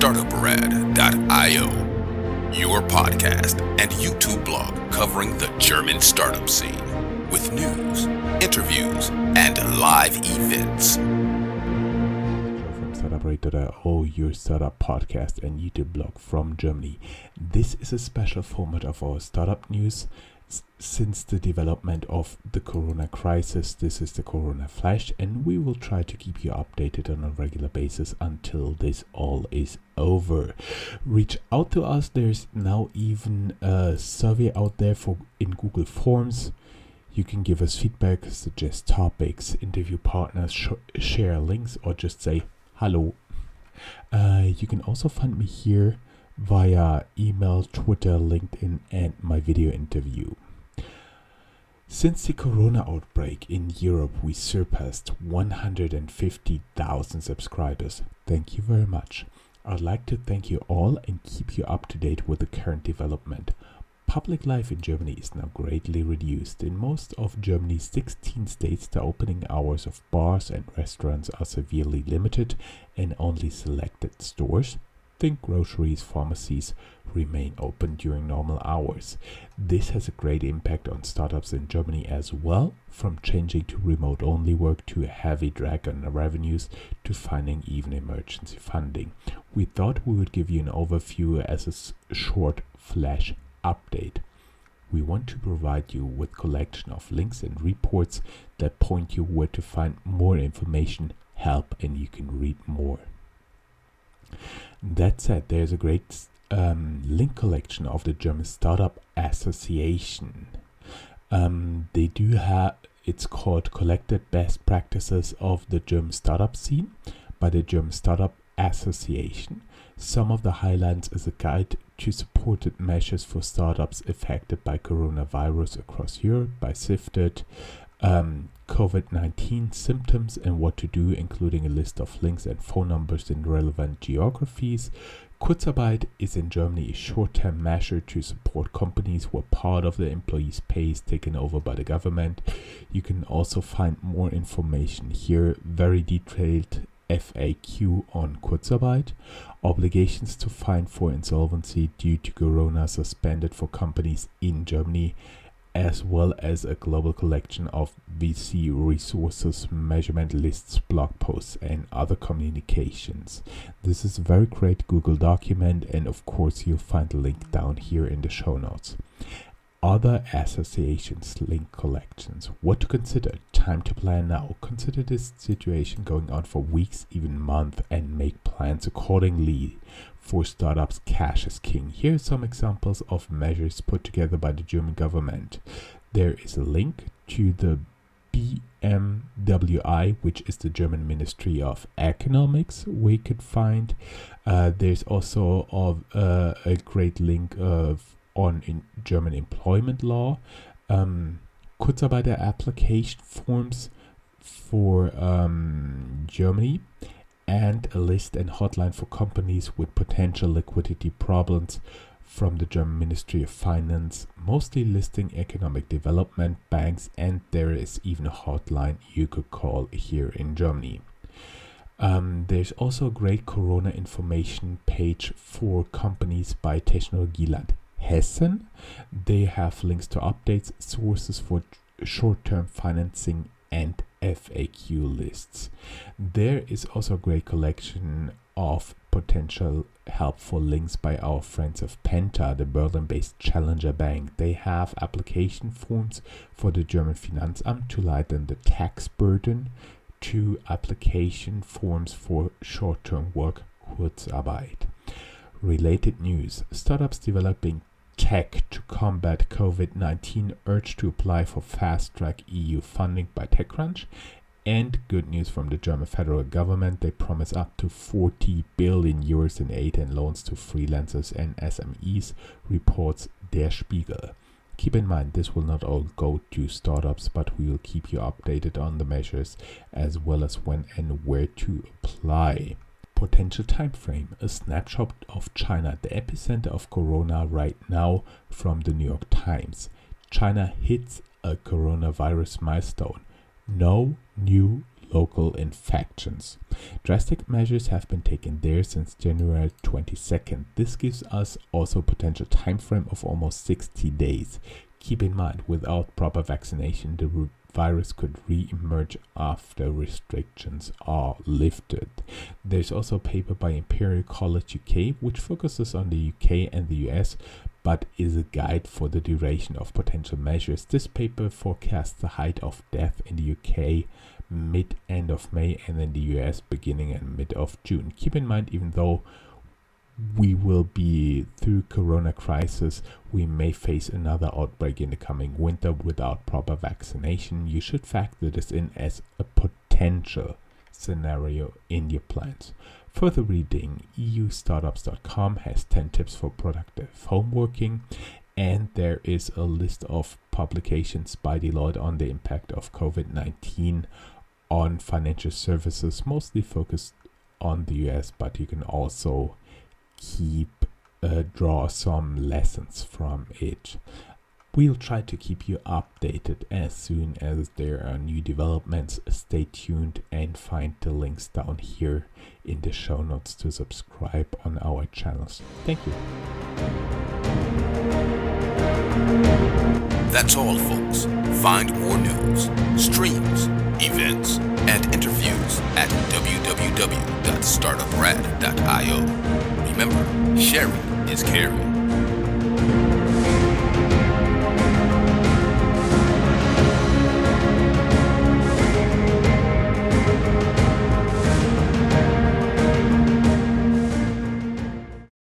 Startuprad.io, your podcast and YouTube blog covering the German startup scene with news, interviews, and live events. From Startuprad.io, your startup podcast and YouTube blog from Germany. This is a special format of our startup news. Since the development of the Corona crisis, this is the Corona Flash, and we will try to keep you updated on a regular basis until this all is over. Reach out to us. There's now even a survey out there in Google Forms. You can give us feedback, suggest topics, interview partners, share links, or just say hello. You can also find me here via email, Twitter, LinkedIn, and my video interview. Since the Corona outbreak in Europe, we surpassed 150,000 subscribers. Thank you very much. I'd like to thank you all and keep you up to date with the current development. Public life in Germany is now greatly reduced. In most of Germany's 16 states, the opening hours of bars and restaurants are severely limited, and only selected stores, think groceries, pharmacies, remain open during normal hours. This has a great impact on startups in Germany as well, from changing to remote-only work to a heavy drag on the revenues to finding even emergency funding. We thought we would give you an overview as a short flash update. We want to provide you with a collection of links and reports that point you where to find more information, help, and you can read more. That said, there's a great link collection of the German Startup Association. They do have, it's called Collected Best Practices of the German Startup Scene by the German Startup Association. Some of the highlights is a guide to supported measures for startups affected by coronavirus across Europe by Sifted, COVID-19 symptoms and what to do, including a list of links and phone numbers in relevant geographies. Kurzarbeit is in Germany a short-term measure to support companies where part of the employees' pay is taken over by the government. You can also find more information here, very detailed FAQ on Kurzarbeit. Obligations to fine for insolvency due to Corona suspended for companies in Germany, as well as a global collection of VC resources, measurement lists, blog posts, and other communications. This is a very great Google document, and of course you'll find the link down here in the show notes. Other associations link collections. What to consider? Time to plan now. Consider this situation going on for weeks, even months, and make plans accordingly. For startups, cash is king. Here are some examples of measures put together by the German government. There is a link to the BMWI, which is the German Ministry of Economics, we could find. There's also a great link on German employment law, Kurzarbeiter application forms for Germany, and a list and hotline for companies with potential liquidity problems from the German Ministry of Finance, mostly listing economic development, banks, and there is even a hotline you could call here in Germany. There's also a great Corona information page for companies by Technologieland Hessen. They have links to updates, sources for short-term financing, and FAQ lists. There is also a great collection of potential helpful links by our friends of Penta, the Berlin-based challenger bank. They have application forms for the German Finanzamt to lighten the tax burden, to application forms for short-term work, Kurzarbeit. Related news: startups developing tech to combat COVID-19 urged to apply for fast-track EU funding by TechCrunch. And good news from the German federal government: they promise up to 40 billion euros in aid and loans to freelancers and SMEs, reports Der Spiegel. Keep in mind, this will not all go to startups, but we will keep you updated on the measures as well as when and where to apply. Potential time frame: a snapshot of China, the epicenter of Corona right now, from the New York Times. China hits a coronavirus milestone. No new local infections. Drastic measures have been taken there since January 22nd. This gives us also a potential time frame of almost 60 days. Keep in mind, without proper vaccination, the virus could re-emerge after restrictions are lifted. There's also a paper by Imperial College UK which focuses on the UK and the US, but is a guide for the duration of potential measures. This paper forecasts the height of death in the UK mid-end of May and in the US beginning and mid of June. Keep in mind, even though we will be through corona crisis, we may face another outbreak in the coming winter without proper vaccination. You should factor this in as a potential scenario in your plans. Further reading, Startuprad.io has 10 tips for productive home working, and there is a list of publications by Deloitte on the impact of COVID-19 on financial services, mostly focused on the US, but you can also draw some lessons from it. We'll try to keep you updated as soon as there are new developments. Stay tuned and find the links down here in the show notes to subscribe on our channels. Thank you. That's all, folks. Find more news, streams, events, and interviews at www.startuprad.io. Remember, sharing is caring.